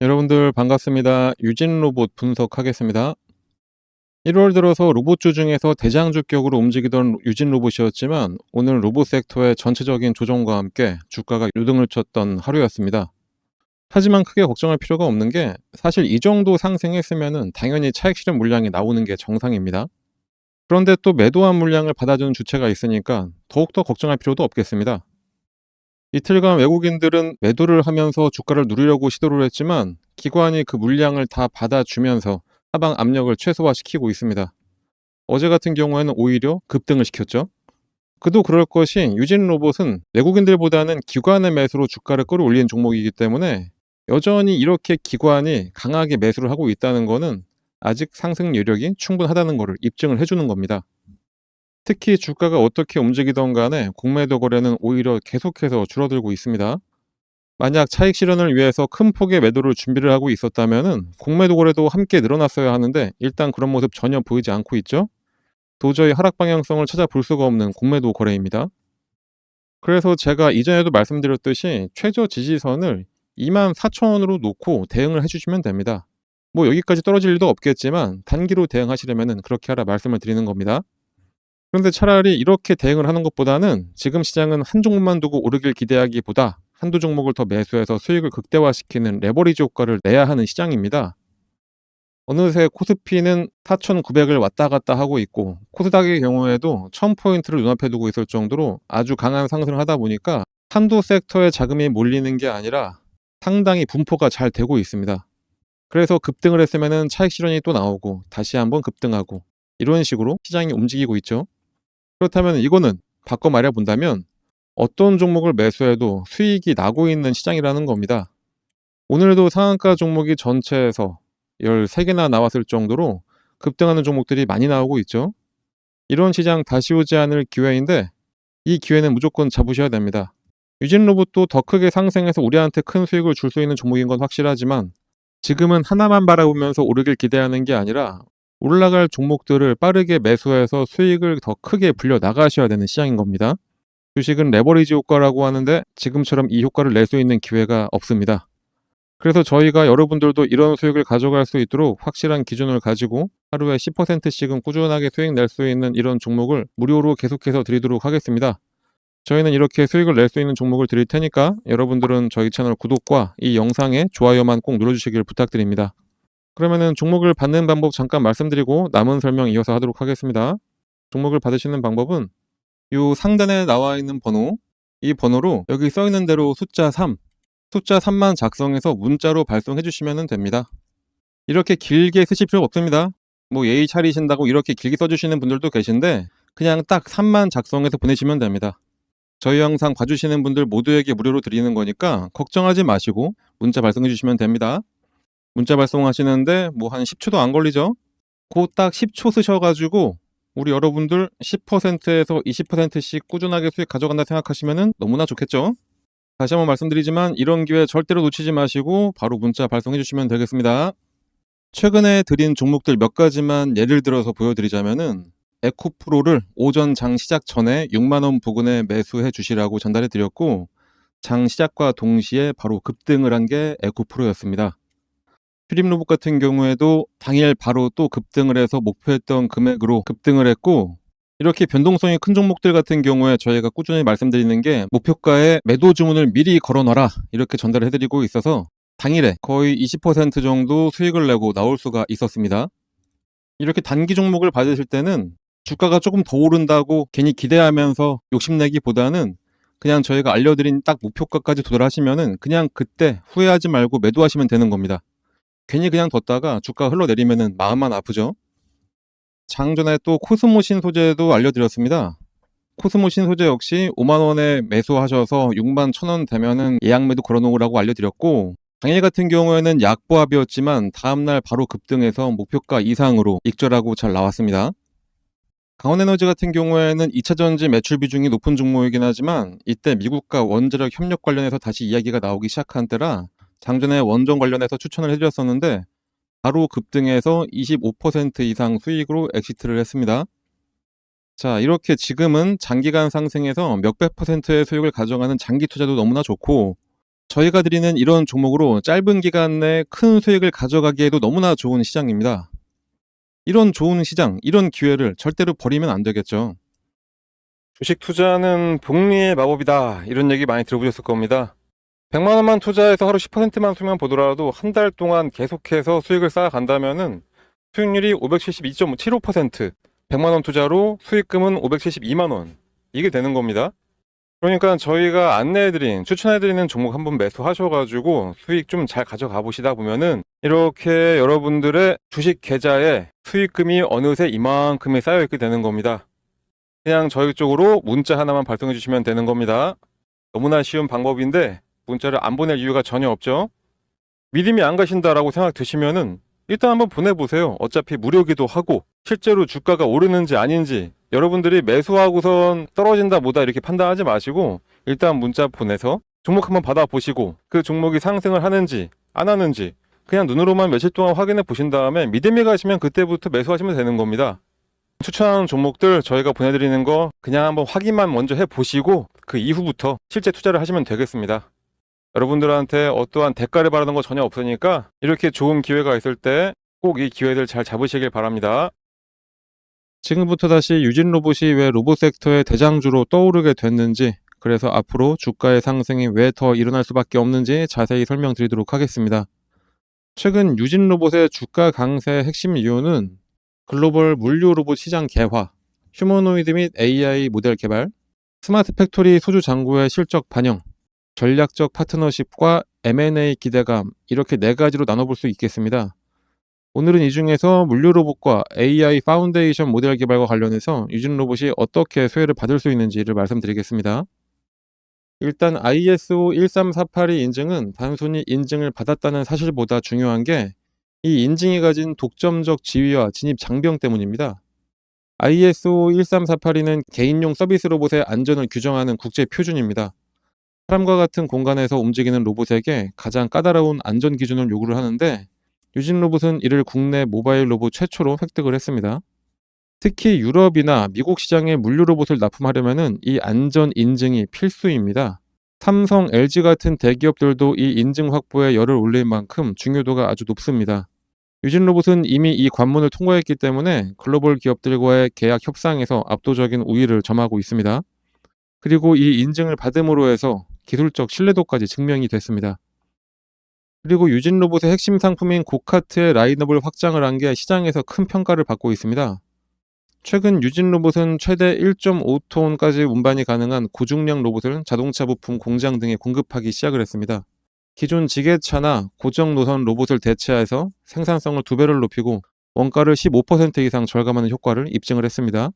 여러분들 반갑습니다. 유진 로봇 분석하겠습니다. 1월 들어서 로봇주 중에서 대장주격으로 움직이던 유진 로봇이었지만 오늘 로봇 섹터의 전체적인 조정과 함께 주가가 요등을 쳤던 하루였습니다. 하지만 크게 걱정할 필요가 없는 게 사실 이 정도 상승했으면 당연히 차익 실현 물량이 나오는 게 정상입니다. 그런데 또 매도한 물량을 받아주는 주체가 있으니까 더욱더 걱정할 필요도 없겠습니다. 이틀간 외국인들은 매도를 하면서 주가를 누리려고 시도를 했지만 기관이 그 물량을 다 받아주면서 하방 압력을 최소화시키고 있습니다. 어제 같은 경우에는 오히려 급등을 시켰죠. 그도 그럴 것이 유진 로봇은 외국인들보다는 기관의 매수로 주가를 끌어올린 종목이기 때문에 여전히 이렇게 기관이 강하게 매수를 하고 있다는 것은 아직 상승 여력이 충분하다는 것을 입증을 해주는 겁니다. 특히 주가가 어떻게 움직이던 간에 공매도 거래는 오히려 계속해서 줄어들고 있습니다. 만약 차익 실현을 위해서 큰 폭의 매도를 준비를 하고 있었다면 공매도 거래도 함께 늘어났어야 하는데 일단 그런 모습 전혀 보이지 않고 있죠. 도저히 하락 방향성을 찾아볼 수가 없는 공매도 거래입니다. 그래서 제가 이전에도 말씀드렸듯이 최저 지지선을 24,000원으로 놓고 대응을 해주시면 됩니다. 뭐 여기까지 떨어질 일도 없겠지만 단기로 대응하시려면 그렇게 하라 말씀을 드리는 겁니다. 그런데 차라리 이렇게 대응을 하는 것보다는 지금 시장은 한 종목만 두고 오르길 기대하기보다 한두 종목을 더 매수해서 수익을 극대화시키는 레버리지 효과를 내야 하는 시장입니다. 어느새 코스피는 4,900을 왔다 갔다 하고 있고 코스닥의 경우에도 1000포인트를 눈앞에 두고 있을 정도로 아주 강한 상승을 하다 보니까 한두 섹터에 자금이 몰리는 게 아니라 상당히 분포가 잘 되고 있습니다. 그래서 급등을 했으면 차익 실현이 또 나오고 다시 한번 급등하고 이런 식으로 시장이 움직이고 있죠. 그렇다면 이거는 바꿔 말해 본다면 어떤 종목을 매수해도 수익이 나고 있는 시장이라는 겁니다. 오늘도 상한가 종목이 전체에서 13개나 나왔을 정도로 급등하는 종목들이 많이 나오고 있죠. 이런 시장 다시 오지 않을 기회인데 이 기회는 무조건 잡으셔야 됩니다. 유진 로봇도 더 크게 상승해서 우리한테 큰 수익을 줄 수 있는 종목인 건 확실하지만 지금은 하나만 바라보면서 오르길 기대하는 게 아니라 올라갈 종목들을 빠르게 매수해서 수익을 더 크게 불려 나가셔야 되는 시장인 겁니다. 주식은 레버리지 효과라고 하는데 지금처럼 이 효과를 낼 수 있는 기회가 없습니다. 그래서 저희가 여러분들도 이런 수익을 가져갈 수 있도록 확실한 기준을 가지고 하루에 10%씩은 꾸준하게 수익 낼 수 있는 이런 종목을 무료로 계속해서 드리도록 하겠습니다. 저희는 이렇게 수익을 낼 수 있는 종목을 드릴 테니까 여러분들은 저희 채널 구독과 이 영상에 좋아요만 꼭 눌러주시길 부탁드립니다. 그러면은 종목을 받는 방법 잠깐 말씀드리고 남은 설명 이어서 하도록 하겠습니다. 종목을 받으시는 방법은 이 상단에 나와 있는 번호, 이 번호로 여기 써 있는 대로 숫자 3만 작성해서 문자로 발송해 주시면 됩니다. 이렇게 길게 쓰실 필요 없습니다. 뭐 예의 차리신다고 이렇게 길게 써주시는 분들도 계신데 그냥 딱 3만 작성해서 보내시면 됩니다. 저희 영상 봐주시는 분들 모두에게 무료로 드리는 거니까 걱정하지 마시고 문자 발송해 주시면 됩니다. 문자 발송하시는데 뭐 한 10초도 안 걸리죠? 그 딱 10초 쓰셔가지고 우리 여러분들 10%에서 20%씩 꾸준하게 수익 가져간다 생각하시면 너무나 좋겠죠? 다시 한번 말씀드리지만 이런 기회 절대로 놓치지 마시고 바로 문자 발송해 주시면 되겠습니다. 최근에 드린 종목들 몇 가지만 예를 들어서 보여드리자면은 에코프로를 오전 장 시작 전에 6만원 부근에 매수해 주시라고 전달해 드렸고 장 시작과 동시에 바로 급등을 한 게 에코프로였습니다. 퓨림로봇 같은 경우에도 당일 바로 또 급등을 해서 목표했던 금액으로 급등을 했고 이렇게 변동성이 큰 종목들 같은 경우에 저희가 꾸준히 말씀드리는 게 목표가에 매도 주문을 미리 걸어놔라 이렇게 전달을 해드리고 있어서 당일에 거의 20% 정도 수익을 내고 나올 수가 있었습니다. 이렇게 단기 종목을 받으실 때는 주가가 조금 더 오른다고 괜히 기대하면서 욕심내기보다는 그냥 저희가 알려드린 딱 목표가까지 도달하시면은 그냥 그때 후회하지 말고 매도하시면 되는 겁니다. 괜히 그냥 뒀다가 주가 흘러내리면은 마음만 아프죠. 장전에 또 코스모 신소재도 알려드렸습니다. 코스모 신소재 역시 5만원에 매수하셔서 6만 1,000원 되면은 예약 매도 걸어놓으라고 알려드렸고 당일 같은 경우에는 약보합이었지만 다음날 바로 급등해서 목표가 이상으로 익절하고 잘 나왔습니다. 강원에너지 같은 경우에는 2차전지 매출 비중이 높은 종목이긴 하지만 이때 미국과 원자력 협력 관련해서 다시 이야기가 나오기 시작한 때라 장전에 원전 관련해서 추천을 해드렸었는데 바로 급등해서 25% 이상 수익으로 엑시트를 했습니다. 자, 이렇게 지금은 장기간 상승해서 몇백 %의 수익을 가져가는 장기 투자도 너무나 좋고 저희가 드리는 이런 종목으로 짧은 기간 내에 큰 수익을 가져가기에도 너무나 좋은 시장입니다. 이런 좋은 시장, 이런 기회를 절대로 버리면 안 되겠죠. 주식 투자는 복리의 마법이다. 이런 얘기 많이 들어보셨을 겁니다. 100만 원만 투자해서 하루 10%만 수익만 보더라도 한 달 동안 계속해서 수익을 쌓아간다면은 수익률이 572.75%, 100만 원 투자로 수익금은 572만 원. 이게 되는 겁니다. 그러니까 저희가 안내해드린, 추천해드리는 종목 한번 매수하셔가지고 수익 좀 잘 가져가 보시다 보면은 이렇게 여러분들의 주식 계좌에 수익금이 어느새 이만큼이 쌓여있게 되는 겁니다. 그냥 저희 쪽으로 문자 하나만 발송해 주시면 되는 겁니다. 너무나 쉬운 방법인데 문자를 안 보낼 이유가 전혀 없죠. 믿음이 안 가신다라고 생각 드시면은 일단 한번 보내보세요. 어차피 무료기도 하고 실제로 주가가 오르는지 아닌지 여러분들이 매수하고선 떨어진다 뭐다 이렇게 판단하지 마시고 일단 문자 보내서 종목 한번 받아보시고 그 종목이 상승을 하는지 안 하는지 그냥 눈으로만 며칠 동안 확인해 보신 다음에 믿음이 가시면 그때부터 매수하시면 되는 겁니다. 추천하는 종목들 저희가 보내드리는 거 그냥 한번 확인만 먼저 해보시고 그 이후부터 실제 투자를 하시면 되겠습니다. 여러분들한테 어떠한 대가를 바라는 거 전혀 없으니까 이렇게 좋은 기회가 있을 때 꼭 이 기회들 잘 잡으시길 바랍니다. 지금부터 다시 유진 로봇이 왜 로봇 섹터의 대장주로 떠오르게 됐는지, 그래서 앞으로 주가의 상승이 왜 더 일어날 수밖에 없는지 자세히 설명드리도록 하겠습니다. 최근 유진 로봇의 주가 강세의 핵심 이유는 글로벌 물류 로봇 시장 개화, 휴머노이드 및 AI 모델 개발, 스마트 팩토리 소주 장고의 실적 반영, 전략적 파트너십과 M&A 기대감, 이렇게 네 가지로 나눠볼 수 있겠습니다. 오늘은 이 중에서 물류 로봇과 AI 파운데이션 모델 개발과 관련해서 유진 로봇이 어떻게 수혜를 받을 수 있는지를 말씀드리겠습니다. 일단 ISO 13482 인증은 단순히 인증을 받았다는 사실보다 중요한 게 이 인증이 가진 독점적 지위와 진입 장벽 때문입니다. ISO 13482는 개인용 서비스 로봇의 안전을 규정하는 국제 표준입니다. 사람과 같은 공간에서 움직이는 로봇에게 가장 까다로운 안전 기준을 요구를 하는데 유진 로봇은 이를 국내 모바일 로봇 최초로 획득을 했습니다. 특히 유럽이나 미국 시장에 물류 로봇을 납품하려면 이 안전 인증이 필수입니다. 삼성, LG 같은 대기업들도 이 인증 확보에 열을 올릴 만큼 중요도가 아주 높습니다. 유진 로봇은 이미 이 관문을 통과했기 때문에 글로벌 기업들과의 계약 협상에서 압도적인 우위를 점하고 있습니다. 그리고 이 인증을 받음으로 해서 기술적 신뢰도까지 증명이 됐습니다. 그리고 유진 로봇의 핵심 상품인 고카트의 라인업을 확장을 한 게 시장에서 큰 평가를 받고 있습니다. 최근 유진 로봇은 최대 1.5톤까지 운반이 가능한 고중량 로봇을 자동차 부품 공장 등에 공급하기 시작을 했습니다. 기존 지게차나 고정 노선 로봇을 대체해서 생산성을 2배를 높이고 원가를 15% 이상 절감하는 효과를 입증을 했습니다.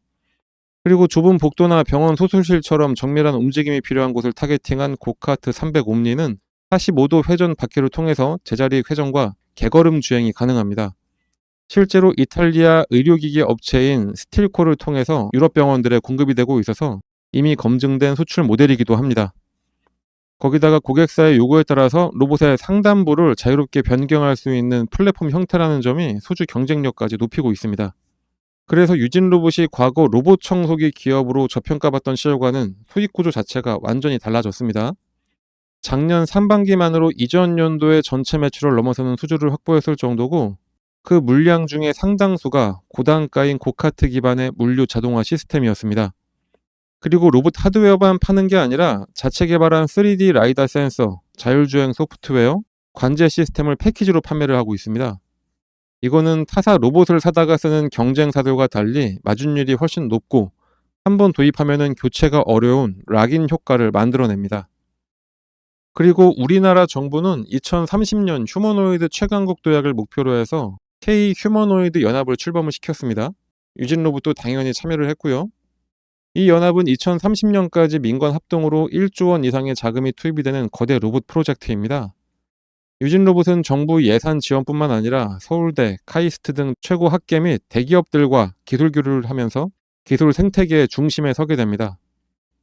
그리고 좁은 복도나 병원 소술실처럼 정밀한 움직임이 필요한 곳을 타겟팅한 고카트 300 옴니는 45도 회전 바퀴를 통해서 제자리 회전과 개걸음 주행이 가능합니다. 실제로 이탈리아 의료기기 업체인 스틸코를 통해서 유럽 병원들에 공급이 되고 있어서 이미 검증된 수출 모델이기도 합니다. 거기다가 고객사의 요구에 따라서 로봇의 상단부를 자유롭게 변경할 수 있는 플랫폼 형태라는 점이 수주 경쟁력까지 높이고 있습니다. 그래서 유진 로봇이 과거 로봇 청소기 기업으로 저평가받던 시절과는 수익 구조 자체가 완전히 달라졌습니다. 작년 상반기만으로 이전 연도의 전체 매출을 넘어서는 수주를 확보했을 정도고 그 물량 중에 상당수가 고단가인 고카트 기반의 물류 자동화 시스템이었습니다. 그리고 로봇 하드웨어만 파는 게 아니라 자체 개발한 3D 라이다 센서, 자율주행 소프트웨어, 관제 시스템을 패키지로 판매를 하고 있습니다. 이거는 타사 로봇을 사다가 쓰는 경쟁사들과 달리 마진율이 훨씬 높고 한번 도입하면 교체가 어려운 락인 효과를 만들어냅니다. 그리고 우리나라 정부는 2030년 휴머노이드 최강국 도약을 목표로 해서 K 휴머노이드 연합을 출범을 시켰습니다. 유진 로봇도 당연히 참여를 했고요. 이 연합은 2030년까지 민관 합동으로 1조 원 이상의 자금이 투입이 되는 거대 로봇 프로젝트입니다. 유진 로봇은 정부 예산 지원뿐만 아니라 서울대, 카이스트 등 최고 학계 및 대기업들과 기술 교류를 하면서 기술 생태계의 중심에 서게 됩니다.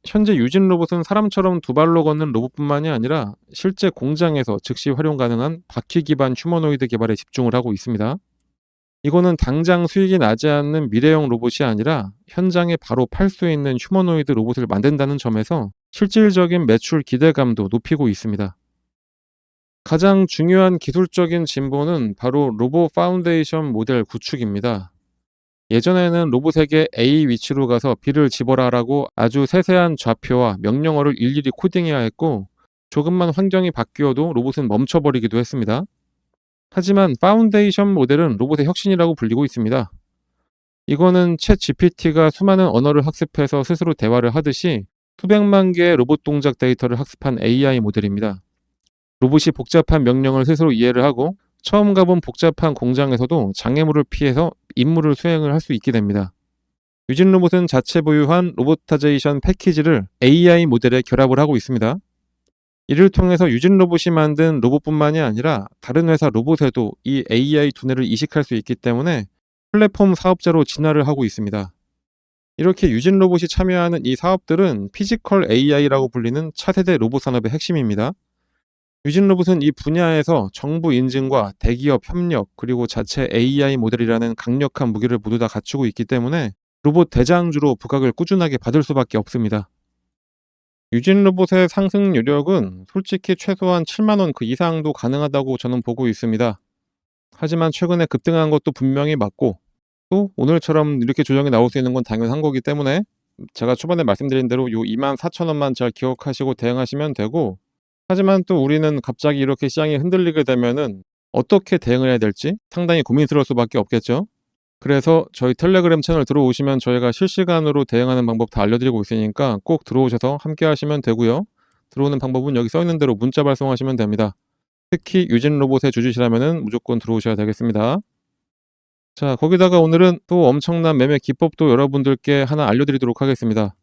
현재 유진 로봇은 사람처럼 두 발로 걷는 로봇뿐만이 아니라 실제 공장에서 즉시 활용 가능한 바퀴 기반 휴머노이드 개발에 집중을 하고 있습니다. 이거는 당장 수익이 나지 않는 미래형 로봇이 아니라 현장에 바로 팔 수 있는 휴머노이드 로봇을 만든다는 점에서 실질적인 매출 기대감도 높이고 있습니다. 가장 중요한 기술적인 진보는 바로 로봇 파운데이션 모델 구축입니다. 예전에는 로봇에게 A 위치로 가서 B를 집어라라고 아주 세세한 좌표와 명령어를 일일이 코딩해야 했고, 조금만 환경이 바뀌어도 로봇은 멈춰버리기도 했습니다. 하지만 파운데이션 모델은 로봇의 혁신이라고 불리고 있습니다. 이거는 챗 GPT가 수많은 언어를 학습해서 스스로 대화를 하듯이 수백만 개의 로봇 동작 데이터를 학습한 AI 모델입니다. 로봇이 복잡한 명령을 스스로 이해를 하고 처음 가본 복잡한 공장에서도 장애물을 피해서 임무를 수행을 할 수 있게 됩니다. 유진 로봇은 자체 보유한 로보타제이션 패키지를 AI 모델에 결합을 하고 있습니다. 이를 통해서 유진 로봇이 만든 로봇뿐만이 아니라 다른 회사 로봇에도 이 AI 두뇌를 이식할 수 있기 때문에 플랫폼 사업자로 진화를 하고 있습니다. 이렇게 유진 로봇이 참여하는 이 사업들은 피지컬 AI라고 불리는 차세대 로봇 산업의 핵심입니다. 유진 로봇은 이 분야에서 정부 인증과 대기업 협력, 그리고 자체 AI 모델이라는 강력한 무기를 모두 다 갖추고 있기 때문에 로봇 대장주로 부각을 꾸준하게 받을 수밖에 없습니다. 유진 로봇의 상승 요력은 솔직히 최소한 7만 원 그 이상도 가능하다고 저는 보고 있습니다. 하지만 최근에 급등한 것도 분명히 맞고, 또 오늘처럼 이렇게 조정이 나올 수 있는 건 당연한 거기 때문에 제가 초반에 말씀드린 대로 요 24,000원만 잘 기억하시고 대응하시면 되고, 하지만 또 우리는 갑자기 이렇게 시장이 흔들리게 되면은 어떻게 대응을 해야 될지 상당히 고민스러울 수밖에 없겠죠. 그래서 저희 텔레그램 채널 들어오시면 저희가 실시간으로 대응하는 방법 다 알려드리고 있으니까 꼭 들어오셔서 함께 하시면 되고요. 들어오는 방법은 여기 써있는 대로 문자 발송하시면 됩니다. 특히 유진 로봇의 주주시라면은 무조건 들어오셔야 되겠습니다. 자, 거기다가 오늘은 또 엄청난 매매 기법도 여러분들께 하나 알려드리도록 하겠습니다.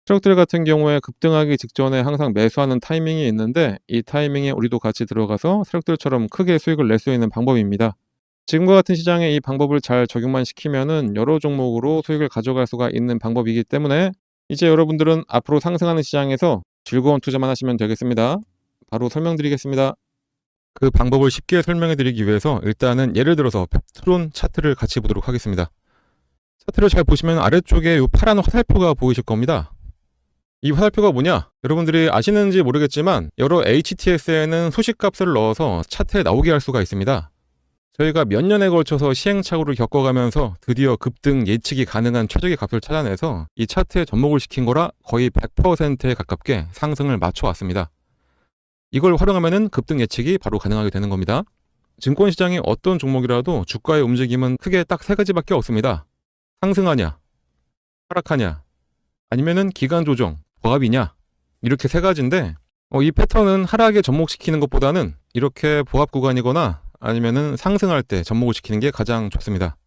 트럭들 같은 경우에 급등하기 직전에 항상 매수하는 타이밍이 있는데, 이 타이밍에 우리도 같이 들어가서 트럭들처럼 크게 수익을 낼 수 있는 방법입니다. 지금과 같은 시장에 이 방법을 잘 적용만 시키면은 여러 종목으로 수익을 가져갈 수가 있는 방법이기 때문에 이제 여러분들은 앞으로 상승하는 시장에서 즐거운 투자만 하시면 되겠습니다. 바로 설명드리겠습니다. 그 방법을 쉽게 설명해 드리기 위해서 일단은 예를 들어서 펩트론 차트를 같이 보도록 하겠습니다. 차트를 잘 보시면 아래쪽에 이 파란 화살표가 보이실 겁니다. 이 화살표가 뭐냐? 여러분들이 아시는지 모르겠지만 여러 HTS에는 소식값을 넣어서 차트에 나오게 할 수가 있습니다. 저희가 몇 년에 걸쳐서 시행착오를 겪어가면서 드디어 급등 예측이 가능한 최적의 값을 찾아내서 이 차트에 접목을 시킨 거라 거의 100%에 가깝게 상승을 맞춰왔습니다. 이걸 활용하면 급등 예측이 바로 가능하게 되는 겁니다. 증권시장의 어떤 종목이라도 주가의 움직임은 크게 딱 세 가지밖에 없습니다. 상승하냐, 하락하냐, 아니면은 기간 조정, 보합이냐, 이렇게 세 가지인데 이 패턴은 하락에 접목시키는 것보다는 이렇게 보합 구간이거나 아니면은 상승할 때 접목을 시키는 게 가장 좋습니다.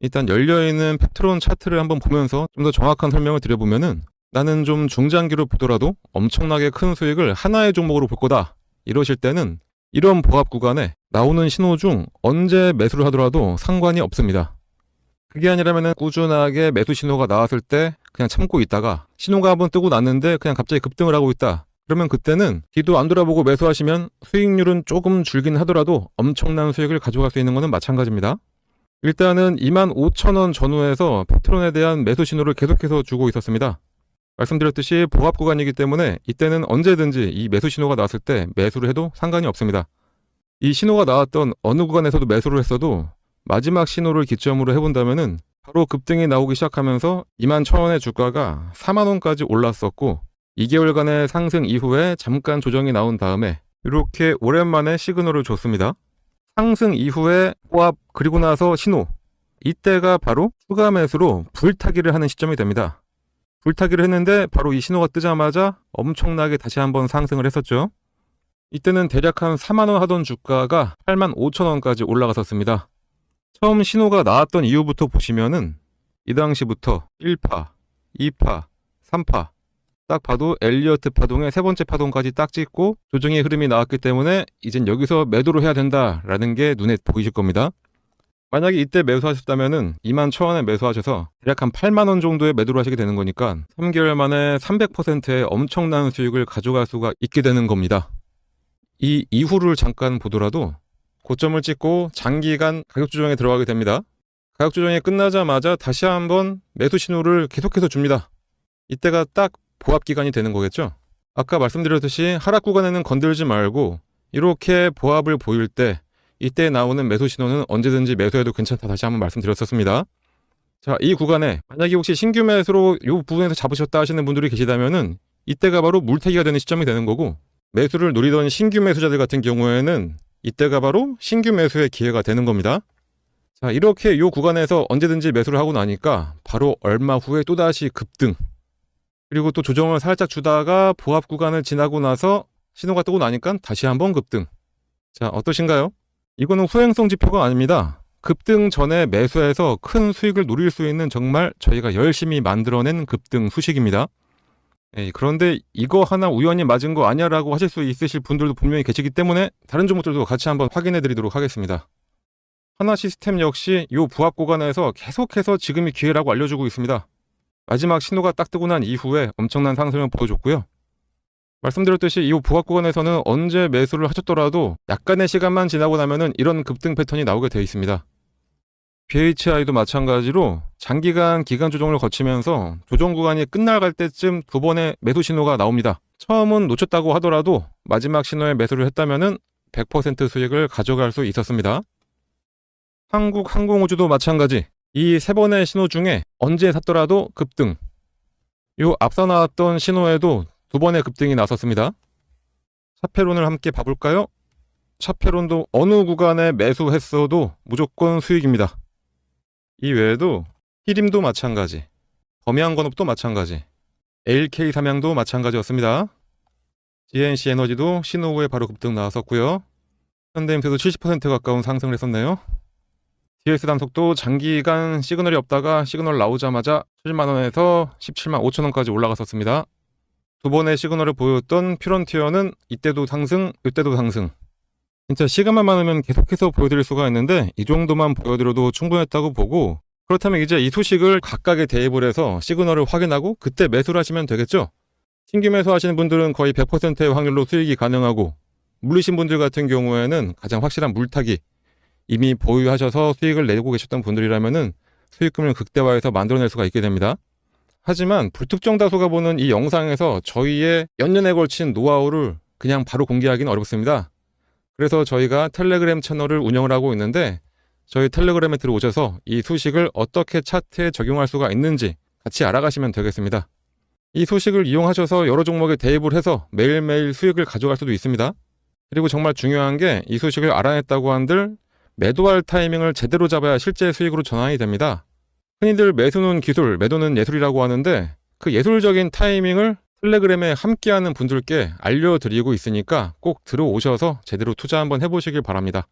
일단 열려있는 펩트론 차트를 한번 보면서 좀 더 정확한 설명을 드려보면은 나는 좀 중장기로 보더라도 엄청나게 큰 수익을 하나의 종목으로 볼 거다, 이러실 때는 이런 보합 구간에 나오는 신호 중 언제 매수를 하더라도 상관이 없습니다. 그게 아니라면 꾸준하게 매수 신호가 나왔을 때 그냥 참고 있다가 신호가 한번 뜨고 났는데 그냥 갑자기 급등을 하고 있다, 그러면 그때는 뒤도 안 돌아보고 매수하시면 수익률은 조금 줄긴 하더라도 엄청난 수익을 가져갈 수 있는 것은 마찬가지입니다. 일단은 25,000원 전후에서 펩트론에 대한 매수 신호를 계속해서 주고 있었습니다. 말씀드렸듯이 보합 구간이기 때문에 이때는 언제든지 이 매수 신호가 나왔을 때 매수를 해도 상관이 없습니다. 이 신호가 나왔던 어느 구간에서도 매수를 했어도 마지막 신호를 기점으로 해본다면은 바로 급등이 나오기 시작하면서 21,000원의 주가가 40,000원까지 올랐었고 2개월간의 상승 이후에 잠깐 조정이 나온 다음에 이렇게 오랜만에 시그널을 줬습니다. 상승 이후에 보합, 그리고 나서 신호, 이때가 바로 추가 매수로 불타기를 하는 시점이 됩니다. 불타기를 했는데 바로 이 신호가 뜨자마자 엄청나게 다시 한번 상승을 했었죠. 이때는 대략 한 4만원 하던 주가가 85,000원까지 올라갔었습니다. 처음 신호가 나왔던 이후부터 보시면은 이 당시부터 1파, 2파, 3파 딱 봐도 엘리어트 파동의 세 번째 파동까지 딱 찍고 조정의 흐름이 나왔기 때문에 이젠 여기서 매도를 해야 된다라는 게 눈에 보이실 겁니다. 만약에 이때 매수하셨다면은 21,000원에 매수하셔서 대략 한 8만원 정도의 매도를 하시게 되는 거니까 3개월 만에 300%의 엄청난 수익을 가져갈 수가 있게 되는 겁니다. 이 이후를 잠깐 보더라도 고점을 찍고 장기간 가격 조정에 들어가게 됩니다. 가격 조정이 끝나자마자 다시 한번 매수 신호를 계속해서 줍니다. 이때가 딱 보합 기간이 되는 거겠죠. 아까 말씀드렸듯이 하락 구간에는 건들지 말고 이렇게 보합을 보일 때 이때 나오는 매수 신호는 언제든지 매수해도 괜찮다 다시 한번 말씀드렸었습니다. 자, 이 구간에 만약에 혹시 신규 매수로 이 부분에서 잡으셨다 하시는 분들이 계시다면은 이때가 바로 물타기가 되는 시점이 되는 거고, 매수를 노리던 신규 매수자들 같은 경우에는 이때가 바로 신규 매수의 기회가 되는 겁니다. 자, 이렇게 이 구간에서 언제든지 매수를 하고 나니까 바로 얼마 후에 또다시 급등, 그리고 또 조정을 살짝 주다가 보합 구간을 지나고 나서 신호가 뜨고 나니까 다시 한번 급등. 자, 어떠신가요? 이거는 후행성 지표가 아닙니다. 급등 전에 매수해서 큰 수익을 노릴 수 있는 정말 저희가 열심히 만들어낸 급등 수식입니다. 그런데 이거 하나 우연히 맞은 거 아니야 라고 하실 수 있으실 분들도 분명히 계시기 때문에 다른 종목들도 같이 한번 확인해 드리도록 하겠습니다. 하나시스템 역시 이 부합 구간에서 계속해서 지금이 기회라고 알려주고 있습니다. 마지막 신호가 딱 뜨고 난 이후에 엄청난 상승을 보여줬고요. 말씀드렸듯이 이 부합 구간에서는 언제 매수를 하셨더라도 약간의 시간만 지나고 나면은 이런 급등 패턴이 나오게 되어 있습니다. BHI도 마찬가지로 장기간 기간 조정을 거치면서 조정 구간이 끝나갈 때쯤 두 번의 매수 신호가 나옵니다. 처음은 놓쳤다고 하더라도 마지막 신호에 매수를 했다면은 100% 수익을 가져갈 수 있었습니다. 한국항공우주도 마찬가지. 이 세 번의 신호 중에 언제 샀더라도 급등. 요 앞서 나왔던 신호에도 두 번의 급등이 나섰습니다. 차페론을 함께 봐볼까요? 차페론도 어느 구간에 매수했어도 무조건 수익입니다. 이 외에도 히림도 마찬가지, 범양건업도 마찬가지, LK 삼양도 마찬가지였습니다. GNC 에너지도 신호 후에 바로 급등 나왔었고요. 현대임스도 70% 가까운 상승을 했었네요. DS단속도 장기간 시그널이 없다가 시그널 나오자마자 7만원에서 17만 5천원까지 올라갔었습니다. 두 번의 시그널을 보였던 퓨런티어는 이때도 상승, 이때도 상승. 진짜 시간만 많으면 계속해서 보여드릴 수가 있는데 이 정도만 보여드려도 충분했다고 보고, 그렇다면 이제 이 소식을 각각의 대입을 해서 시그널을 확인하고 그때 매수를 하시면 되겠죠. 신규 매수하시는 분들은 거의 100%의 확률로 수익이 가능하고, 물리신 분들 같은 경우에는 가장 확실한 물타기, 이미 보유하셔서 수익을 내고 계셨던 분들이라면은 수익금을 극대화해서 만들어낼 수가 있게 됩니다. 하지만 불특정 다수가 보는 이 영상에서 저희의 연년에 걸친 노하우를 그냥 바로 공개하기는 어렵습니다. 그래서 저희가 텔레그램 채널을 운영을 하고 있는데, 저희 텔레그램에 들어오셔서 이 소식을 어떻게 차트에 적용할 수가 있는지 같이 알아가시면 되겠습니다. 이 소식을 이용하셔서 여러 종목에 대입을 해서 매일매일 수익을 가져갈 수도 있습니다. 그리고 정말 중요한 게 이 소식을 알아냈다고 한들 매도할 타이밍을 제대로 잡아야 실제 수익으로 전환이 됩니다. 흔히들 매수는 기술, 매도는 예술이라고 하는데 그 예술적인 타이밍을 텔레그램에 함께하는 분들께 알려드리고 있으니까 꼭 들어오셔서 제대로 투자 한번 해보시길 바랍니다.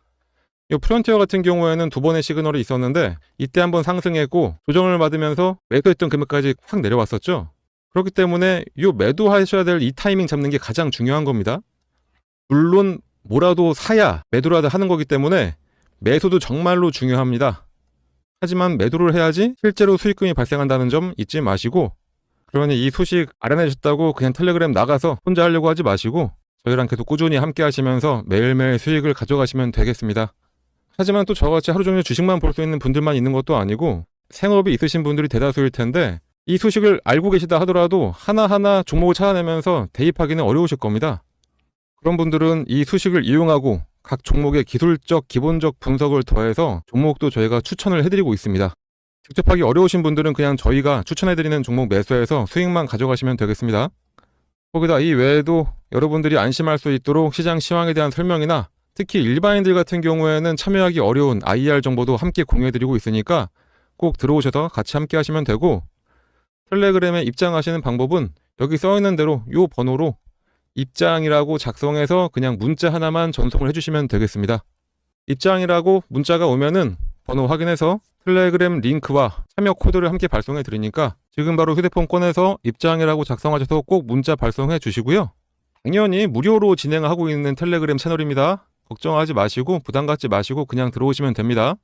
이 프론티어 같은 경우에는 두 번의 시그널이 있었는데 이때 한번 상승했고 조정을 받으면서 매도했던 금액까지 확 내려왔었죠. 그렇기 때문에 이 매도하셔야 될 이 타이밍 잡는 게 가장 중요한 겁니다. 물론 뭐라도 사야 매도라도 하는 거기 때문에 매수도 정말로 중요합니다. 하지만 매도를 해야지 실제로 수익금이 발생한다는 점 잊지 마시고, 그러니 이 소식 알아내셨다고 그냥 텔레그램 나가서 혼자 하려고 하지 마시고 저희랑 계속 꾸준히 함께 하시면서 매일매일 수익을 가져가시면 되겠습니다. 하지만 또 저같이 하루 종일 주식만 볼 수 있는 분들만 있는 것도 아니고 생업이 있으신 분들이 대다수일 텐데 이 소식을 알고 계시다 하더라도 하나하나 종목을 찾아내면서 대입하기는 어려우실 겁니다. 그런 분들은 이 소식을 이용하고 각 종목의 기술적 기본적 분석을 더해서 종목도 저희가 추천을 해드리고 있습니다. 직접 하기 어려우신 분들은 그냥 저희가 추천해드리는 종목 매수해서 수익만 가져가시면 되겠습니다. 거기다 이 외에도 여러분들이 안심할 수 있도록 시장 시황에 대한 설명이나 특히 일반인들 같은 경우에는 참여하기 어려운 IR 정보도 함께 공유해드리고 있으니까 꼭 들어오셔서 같이 함께 하시면 되고, 텔레그램에 입장하시는 방법은 여기 써있는 대로 이 번호로 입장이라고 작성해서 그냥 문자 하나만 전송을 해주시면 되겠습니다. 입장이라고 문자가 오면은 번호 확인해서 텔레그램 링크와 참여 코드를 함께 발송해 드리니까 지금 바로 휴대폰 꺼내서 입장이라고 작성하셔서 꼭 문자 발송해 주시고요. 당연히 무료로 진행하고 있는 텔레그램 채널입니다. 걱정하지 마시고 부담 갖지 마시고 그냥 들어오시면 됩니다.